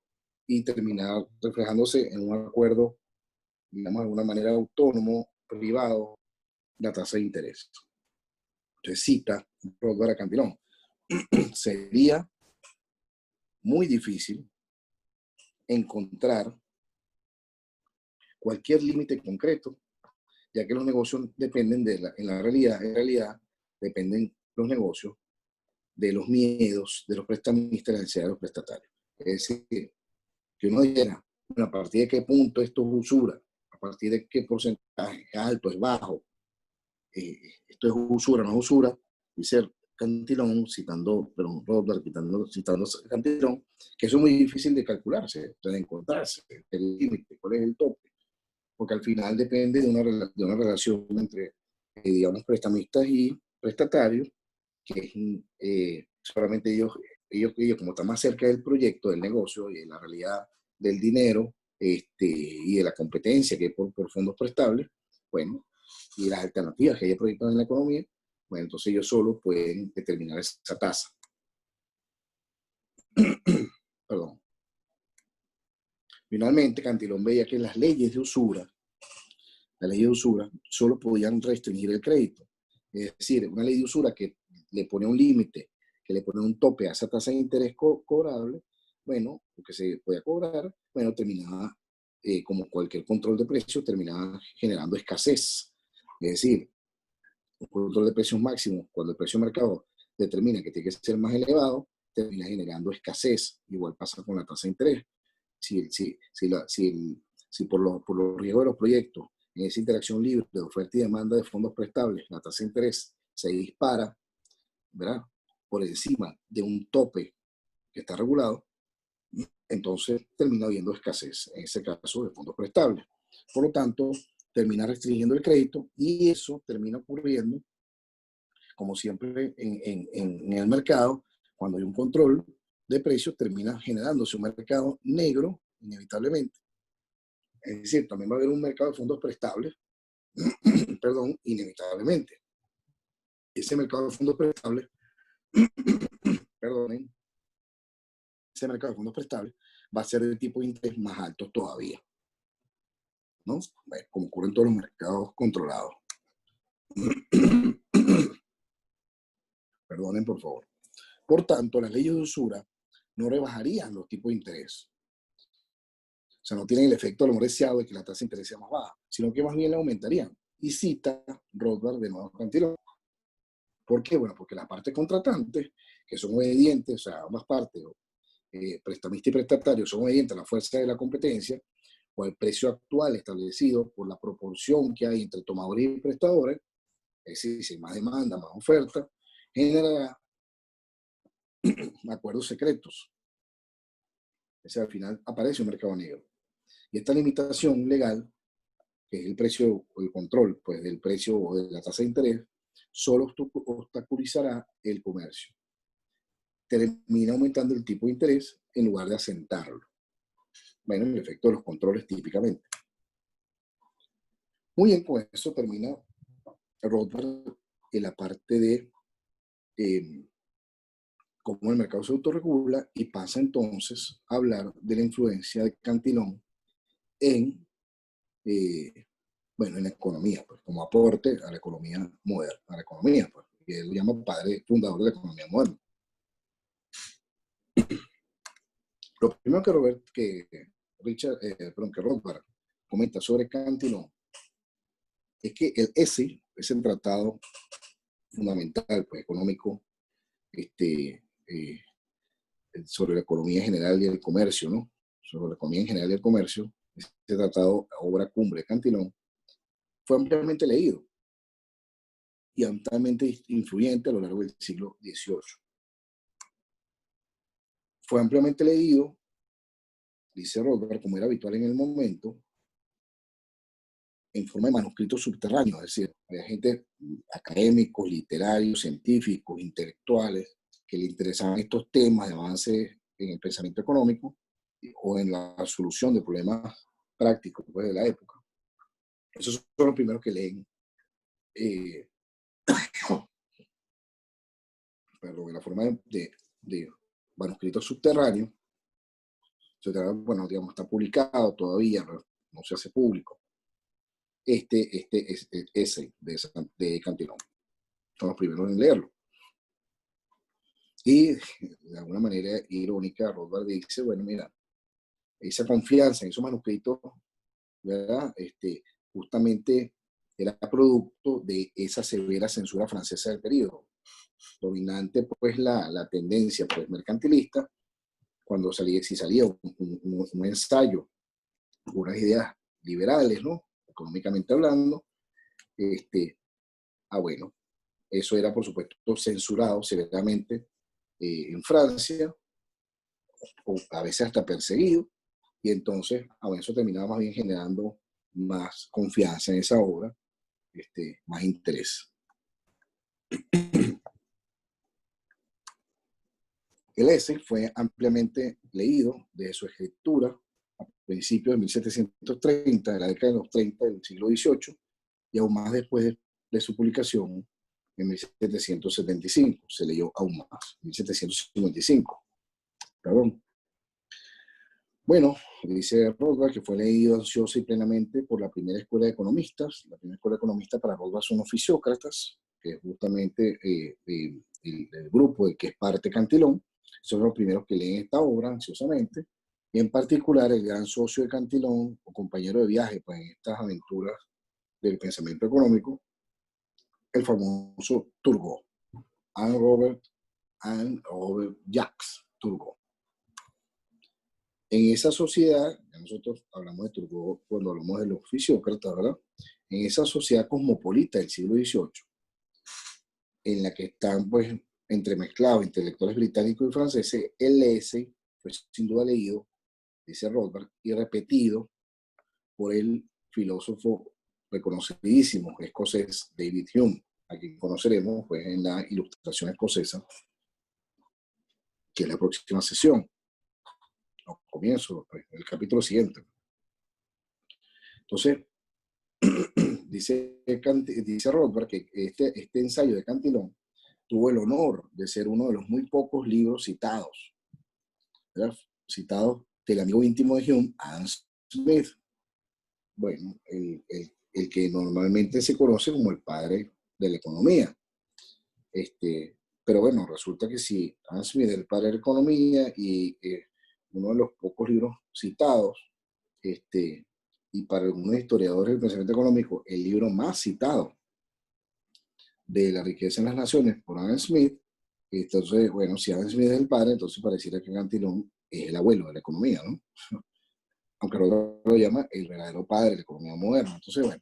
y terminar reflejándose en un acuerdo, digamos, de alguna manera autónomo, privado, la tasa de interés. Entonces cita Rothbard a Cantillon. Sería muy difícil encontrar cualquier límite concreto, ya que los negocios dependen en realidad dependen los negocios de los miedos de los prestamistas y la necesidad de los prestatarios. Es decir, que uno dijera, bueno, a partir de qué punto esto es usura, a partir de qué porcentaje es alto, es bajo, esto es usura, no es usura, dice Cantillon, citando Cantillon, que eso es muy difícil de calcularse, de encontrarse, el límite, cuál es el tope, porque al final depende de una relación entre, digamos, prestamistas y prestatarios, que solamente ellos como están más cerca del proyecto, del negocio y de la realidad del dinero y de la competencia que es por fondos prestables, bueno, y las alternativas que hay proyectadas en la economía, bueno, entonces ellos solo pueden determinar esa tasa. Perdón. Finalmente, Cantillon veía que las leyes de usura solo podían restringir el crédito. Es decir, una ley de usura que le pone un límite, que le pone un tope a esa tasa de interés cobrable, bueno, o que se podía cobrar, bueno, terminaba, como cualquier control de precios, terminaba generando escasez. Es decir, un control de precios máximo, cuando el precio de mercado determina que tiene que ser más elevado, termina generando escasez. Igual pasa con la tasa de interés. Si por los riesgos de los proyectos, en esa interacción libre de oferta y demanda de fondos prestables, la tasa de interés se dispara, ¿verdad? Por encima de un tope que está regulado, entonces termina habiendo escasez, en ese caso de fondos prestables. Por lo tanto, termina restringiendo el crédito y eso termina ocurriendo, como siempre en el mercado, cuando hay un control de precios, termina generándose un mercado negro, inevitablemente. Es decir, también va a haber un mercado de fondos prestables, perdón, inevitablemente. Ese mercado de fondos prestables, perdonen, ese mercado de fondos prestables va a ser de tipo de interés más alto todavía, ¿no? Bueno, como ocurre en todos los mercados controlados. Perdonen, por favor. Por tanto, las leyes de usura no rebajarían los tipos de interés. O sea, no tienen el efecto de lo deseado de que la tasa de interés sea más baja, sino que más bien la aumentarían. Y cita Rothbard de nuevo Cantillon. ¿Por qué? Bueno, porque las partes contratantes, que son obedientes, o sea, ambas partes, prestamista y prestatario, son obedientes a la fuerza de la competencia o al precio actual establecido por la proporción que hay entre tomadores y prestadores, es decir, si hay más demanda, más oferta, generará acuerdos secretos. O sea, al final aparece un mercado negro. Y esta limitación legal, que es el precio o el control pues, del precio o de la tasa de interés, solo obstaculizará el comercio. Termina aumentando el tipo de interés en lugar de asentarlo. Bueno, el efecto de los controles típicamente. Muy bien, con eso termina Rothbard en la parte de cómo el mercado se autorregula y pasa entonces a hablar de la influencia de Cantillon en, bueno, en la economía, pues, como aporte a la economía moderna, a la economía, pues, y él lo llama padre fundador de la economía moderna. Lo primero que Rothbard comenta sobre Cantillon es que ese tratado fundamental, pues, económico, sobre la economía general y el comercio, ¿no? Sobre la economía en general y el comercio, este tratado, obra cumbre de Cantillon, fue ampliamente leído y ampliamente influyente a lo largo del siglo XVIII. Fue ampliamente leído, dice Rothbard, como era habitual en el momento, en forma de manuscritos subterráneos, es decir, había gente, académicos, literarios, científicos, intelectuales, que le interesaban estos temas de avance en el pensamiento económico o en la solución de problemas prácticos, pues, de la época. Esos son los primeros que leen perdón, en la forma de manuscritos subterráneos. Bueno, digamos, está publicado todavía, no se hace público. Ese de Cantillon. Son los primeros en leerlo. Y de alguna manera irónica, Rothbard dice, bueno, mira, esa confianza en esos manuscritos, ¿verdad? Justamente era producto de esa severa censura francesa del periodo. Dominante, pues, la tendencia, pues, mercantilista, cuando si salía un ensayo, unas ideas liberales, ¿no? Económicamente hablando, bueno, eso era, por supuesto, censurado severamente en Francia, o a veces hasta perseguido, y entonces, bueno, eso terminaba más bien generando más confianza en esa obra, más interés. El S fue ampliamente leído desde su escritura a principios de 1730, de la década de los 30 del siglo XVIII, y aún más después de su publicación en 1775. Se leyó aún más, 1755. Perdón. Bueno, dice Rothbard que fue leído ansioso y plenamente por la primera escuela de economistas. La primera escuela de economistas para Rothbard son los fisiócratas, que es justamente el grupo del que es parte Cantillon. Son los primeros que leen esta obra ansiosamente. Y en particular, el gran socio de Cantillon, o compañero de viaje, pues, en estas aventuras del pensamiento económico, el famoso Turgot, Anne Robert Jacques Turgot. En esa sociedad, nosotros hablamos de Turgot cuando hablamos de los fisiócratas, ¿verdad? En esa sociedad cosmopolita del siglo XVIII, en la que están, pues, entremezclados intelectuales británicos y franceses, el S fue sin duda leído, dice Rothbard, y repetido por el filósofo reconocidísimo escocés David Hume, a quien conoceremos, pues, en la Ilustración escocesa, que es la próxima sesión, o comienzo, pues, el capítulo siguiente. Entonces, dice Rothbard que este ensayo de Cantillon tuvo el honor de ser uno de los muy pocos libros citados, ¿verdad? Citados del amigo íntimo de Hume, Adam Smith. Bueno, el que normalmente se conoce como el padre de la economía. Pero bueno, resulta que sí, Adam Smith es el padre de la economía y uno de los pocos libros citados, y para algunos historiadores del pensamiento económico, el libro más citado de La riqueza en las naciones por Adam Smith. Entonces, bueno, si Adam Smith es el padre, entonces pareciera que Cantillon es el abuelo de la economía, ¿no? Aunque Rothbard lo llama el verdadero padre de la economía moderna. Entonces, bueno,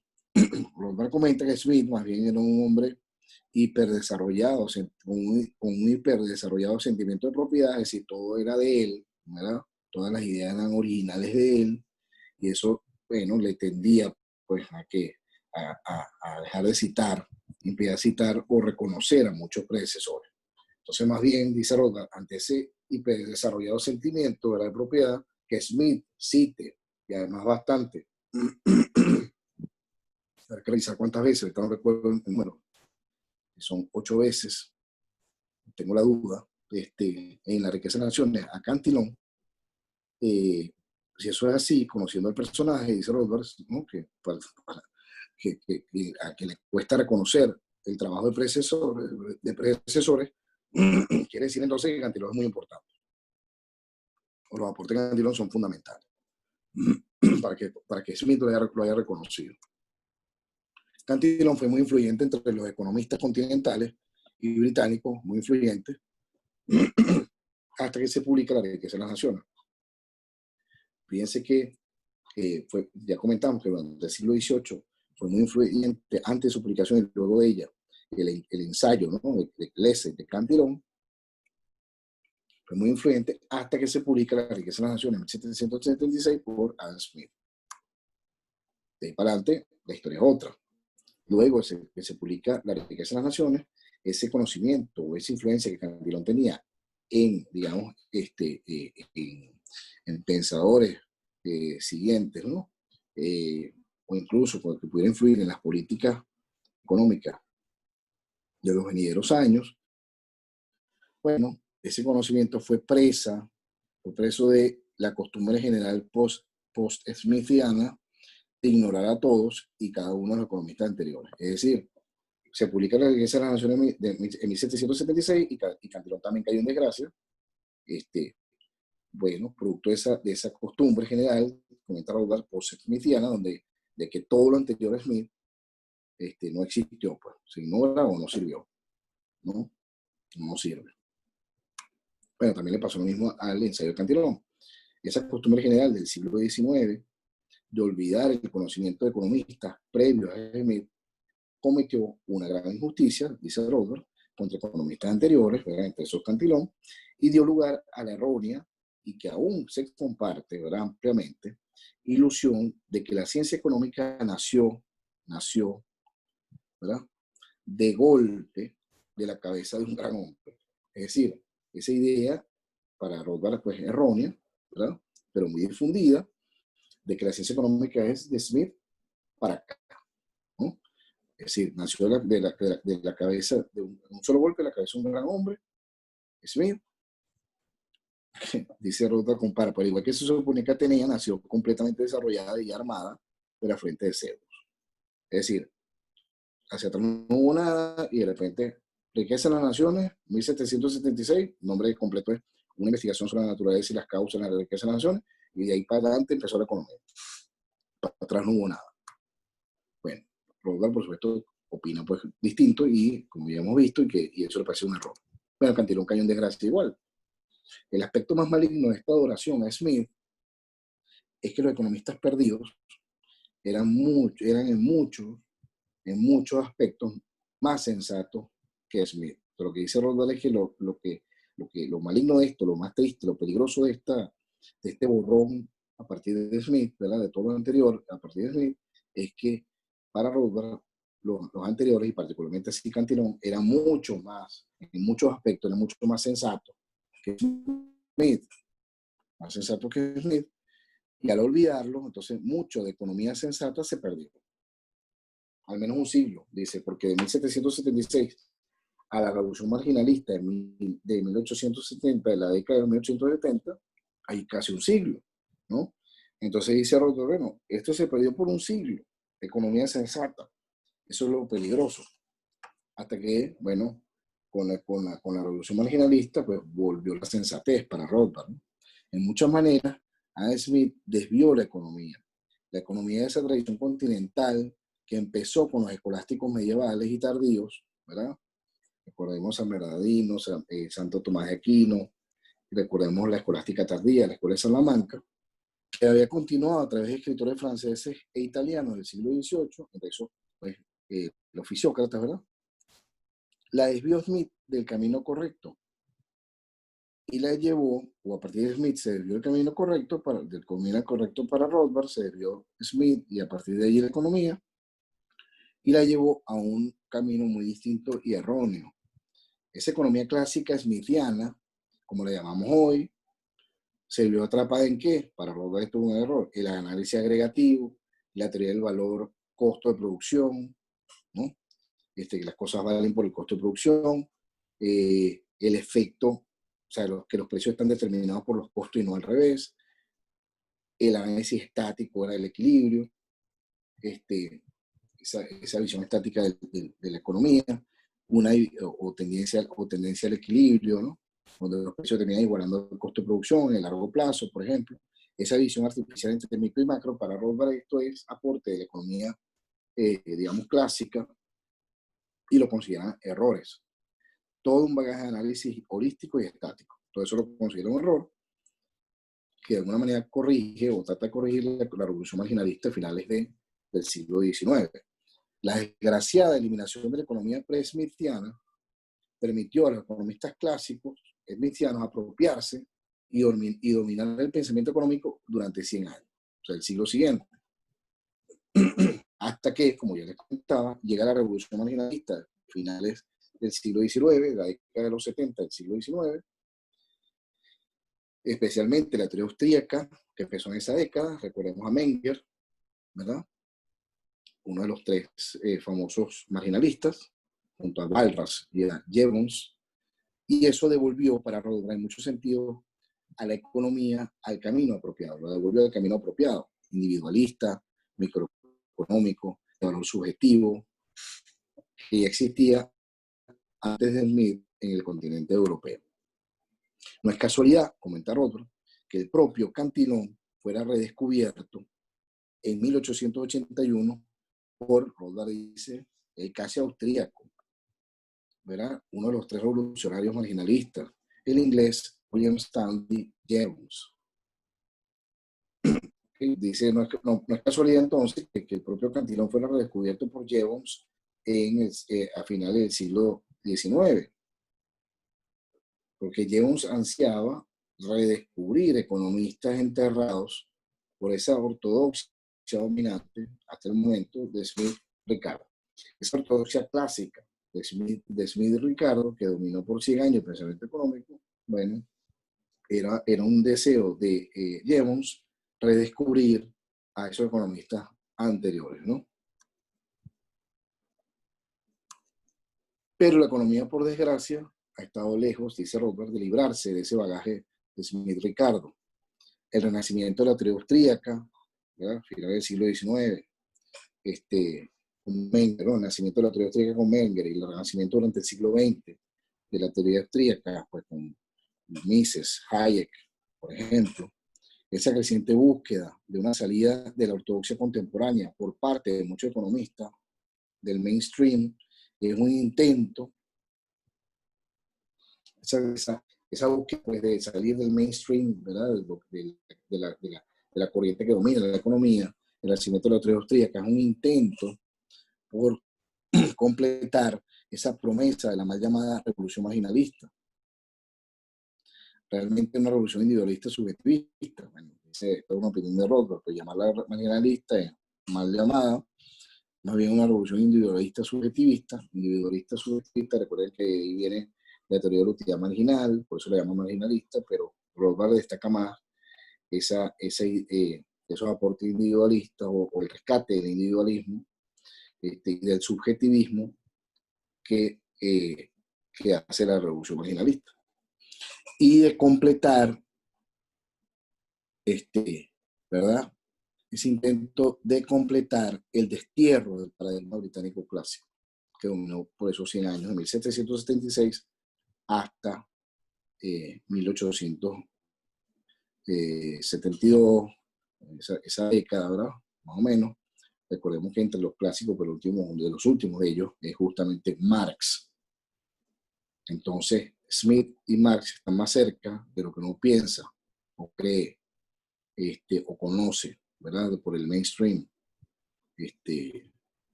Rothbard comenta que Smith más bien era un hombre hiperdesarrollado, con un hiperdesarrollado sentimiento de propiedad, es decir, todo era de él, ¿verdad? Todas las ideas eran originales de él, y eso, bueno, le tendía, pues, a dejar de citar, impedía citar o reconocer a muchos predecesores. Entonces, más bien, dice Rothbard, ante ese hiperdesarrollado sentimiento, ¿verdad?, de propiedad, que Smith cite, y además bastante, hay que revisar cuántas veces, ahorita no recuerdo, bueno, son 8 veces, tengo la duda, en la riqueza de las naciones a Cantillon, si eso es así, conociendo al personaje, dice Rothbard, ¿no? A que le cuesta reconocer el trabajo de predecesores, quiere decir entonces que Cantillon es muy importante, o los aportes de Cantillon son fundamentales para que Smith lo haya reconocido. Cantillon fue muy influyente entre los economistas continentales y británicos, muy influyente, hasta que se publica La riqueza de las naciones. Fíjense que ya comentamos que durante el siglo XVIII fue muy influyente antes de su publicación y luego de ella, el ensayo, ¿no?, de Lessing, de Cantillon, fue muy influyente hasta que se publica La riqueza de las naciones en 1776 por Adam Smith. De ahí para adelante, la historia es otra. Luego que se publica La riqueza de las naciones, ese conocimiento o esa influencia que Cantillon tenía en, digamos, en pensadores siguientes, ¿no? O incluso que pudiera influir en las políticas económicas de los venideros años, bueno, ese conocimiento fue preso de la costumbre general post-smithiana de ignorar a todos y cada uno de los economistas anteriores. Es decir, se publica La riqueza de las naciones en 1776 y Cantillon también cayó en desgracia, bueno, producto de esa costumbre general, comenta Rothbard, post-smithiana, de que todo lo anterior a Smith no existió, pues, se ignora o no sirvió, ¿no? No sirve. Bueno, también le pasó lo mismo al ensayo de Cantillon. Esa costumbre general del siglo XIX de olvidar el conocimiento de economistas previos a Smith cometió una gran injusticia, dice Rothbard, contra economistas anteriores, ¿verdad?, entre esos Cantillon, y dio lugar a la errónea y que aún se comparte, ¿verdad?, ampliamente, ilusión de que la ciencia económica nació, ¿verdad?, de golpe de la cabeza de un gran hombre. Es decir, esa idea para Rothbard pues errónea, ¿verdad?, pero muy difundida, de que la ciencia económica es de Smith para acá, ¿no? Es decir, nació de la cabeza, de un solo golpe, de la cabeza de un gran hombre, Smith. Dice Rothbard, compara, pero igual que se supone que Atenea nació completamente desarrollada y armada de la fuente de Zeus. Es decir, hacia atrás no hubo nada y de repente, Riqueza de las Naciones, 1776, nombre completo es Una investigación sobre la naturaleza y las causas de la riqueza de las naciones, y de ahí para adelante empezó la economía. Para atrás no hubo nada. Bueno, Rothbard, por supuesto, opina pues distinto y, como ya hemos visto, y eso le parece un error. Bueno, Cantillon cayó en desgracia igual. El aspecto más maligno de esta adoración a Smith es que los economistas perdidos eran en muchos aspectos más sensatos que Smith. Pero lo que dice Rothbard es que lo maligno de esto, lo más triste, lo peligroso de este borrón a partir de Smith, ¿verdad?, de todo lo anterior a partir de Smith, es que para Rothbard los anteriores, y particularmente así Cantillon, eran mucho más, en muchos aspectos, eran mucho más sensatos que Smith, y al olvidarlo, entonces mucho de economía sensata se perdió. Al menos un siglo, dice, porque de 1776 a la revolución marginalista de 1870, de la década de 1870, hay casi un siglo, ¿no? Entonces dice Rothbard, bueno, esto se perdió por un siglo, economía sensata, eso es lo peligroso, hasta que, bueno, con la revolución marginalista, pues volvió la sensatez para Rothbard, ¿no? En muchas maneras, Adam Smith desvió la economía de esa tradición continental que empezó con los escolásticos medievales y tardíos, ¿verdad? Recordemos a San Bernardino, Santo Tomás de Aquino, recordemos la escolástica tardía, la escuela de Salamanca, que había continuado a través de escritores franceses e italianos del siglo XVIII, entre eso, pues, los fisiócratas, ¿verdad? La desvió Smith del camino correcto y la llevó, o a partir de Smith se desvió del camino correcto, del camino correcto para Rothbard, se desvió Smith y a partir de ahí la economía, y la llevó a un camino muy distinto y erróneo. Esa economía clásica smithiana, como la llamamos hoy, se vio atrapada en qué? Para Rothbard esto es un error. El análisis agregativo, la teoría del valor costo de producción, ¿no? Que las cosas valen por el costo de producción, el efecto sea, que los precios están determinados por los costos y no al revés. El análisis estático era el equilibrio, esa visión estática de la economía, tendencia al equilibrio, ¿no? Donde los precios terminan igualando el costo de producción en el largo plazo, por ejemplo. Esa visión artificial entre micro y macro, para Rothbard esto es aporte de la economía, digamos, clásica, y lo consideran errores. Todo un bagaje de análisis holístico y estático. Todo eso lo considera un error, que de alguna manera corrige o trata de corregir la revolución marginalista a finales del siglo XIX. La desgraciada eliminación de la economía pre-smithiana permitió a los economistas clásicos smithianos apropiarse y dominar el pensamiento económico durante 100 años, o sea, el siglo siguiente. Hasta que, como ya les comentaba, llega la revolución marginalista, finales del siglo XIX, la década de los 70 del siglo XIX, especialmente la teoría austríaca, que empezó en esa década. Recordemos a Menger, ¿verdad? Uno de los tres famosos marginalistas, junto a Walras y a Jevons, y eso devolvió, para Rothbard, en muchos sentidos, a la economía al camino apropiado, lo devolvió al camino apropiado, individualista, microeconómico, de valor subjetivo, que ya existía antes de Smith en el continente europeo. No es casualidad, comenta Rothbard, que el propio Cantillon fuera redescubierto en 1881 por, Rothbard dice, el casi austríaco, ¿verdad? Uno de los tres revolucionarios marginalistas, el inglés William Stanley Jevons. Dice, no es casualidad entonces que el propio Cantillon fuera redescubierto por Jevons a finales del siglo XIX, porque Jevons ansiaba redescubrir economistas enterrados por esa ortodoxia dominante hasta el momento de Smith Ricardo. Esa ortodoxia clásica de Smith Ricardo, que dominó por 100 años el pensamiento económico, bueno, era un deseo de Jevons redescubrir a esos economistas anteriores, ¿no? Pero la economía, por desgracia, ha estado lejos, dice Rothbard, de librarse de ese bagaje de Smith Ricardo. El renacimiento de la teoría austríaca, ¿verdad? Final del siglo XIX, con Menger, ¿no? El nacimiento de la teoría austríaca con Menger, y el renacimiento durante el siglo XX de la teoría austríaca, pues con Mises, Hayek, por ejemplo. Esa creciente búsqueda de una salida de la ortodoxia contemporánea por parte de muchos economistas del mainstream es un intento, esa búsqueda, pues, de salir del mainstream, ¿verdad? De la corriente que domina la economía, el nacimiento de la teoría austríaca, es un intento por completar esa promesa de la mal llamada revolución marginalista. Realmente una revolución individualista subjetivista. Bueno, esta es una opinión de Rothbard, pues llamarla marginalista es mal llamada. Más bien una revolución individualista subjetivista. Recuerden que ahí viene la teoría de la utilidad marginal, por eso la llama marginalista, pero Rothbard destaca más esos aportes individualistas o el rescate del individualismo y del subjetivismo que hace la revolución marginalista. Y de completar, ¿verdad? Ese intento de completar el destierro del paradigma británico clásico, que dominó por esos 100 años, de 1776 hasta 1872, esa década, ¿verdad? Más o menos. Recordemos que entre los clásicos, pero de los últimos de ellos, es justamente Marx. Entonces, Smith y Marx están más cerca de lo que uno piensa o cree o conoce, ¿verdad? Por el mainstream.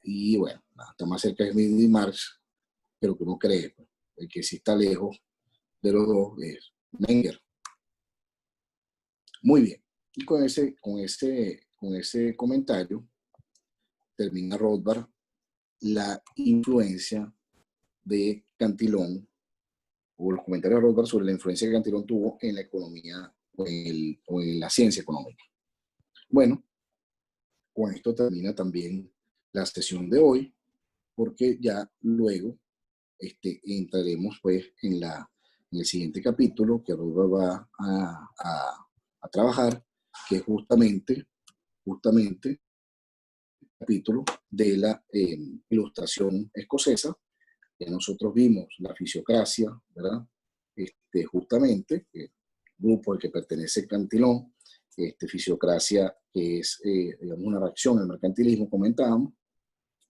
Y bueno, está más cerca de Smith y Marx de lo que uno cree. Pues. El que sí está lejos de los dos es Menger. Muy bien. Y con ese comentario termina Rothbard la influencia de Cantillon, o los comentarios de Rothbard sobre la influencia que Cantillon tuvo en la economía o en la ciencia económica. Bueno, con esto termina también la sesión de hoy, porque ya luego entraremos pues en la en el siguiente capítulo que Robert va a trabajar, que es justamente el capítulo de la ilustración escocesa. Ya nosotros vimos la fisiocracia, ¿verdad? Justamente, el grupo al que pertenece Cantillon, fisiocracia, que es, digamos, una reacción al mercantilismo, comentábamos,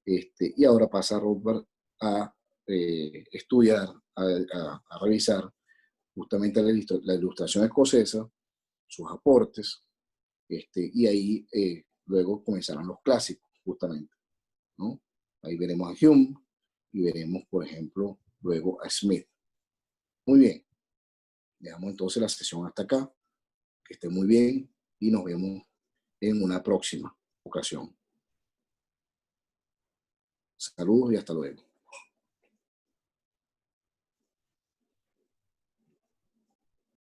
y ahora pasa Rothbard a estudiar, a revisar justamente la ilustración escocesa, sus aportes, y ahí luego comenzarán los clásicos, justamente, ¿no? Ahí veremos a Hume y veremos, por ejemplo, luego a Smith. Muy bien, dejamos entonces la sesión hasta acá, que esté muy bien y nos vemos en una próxima ocasión. Saludos y hasta luego.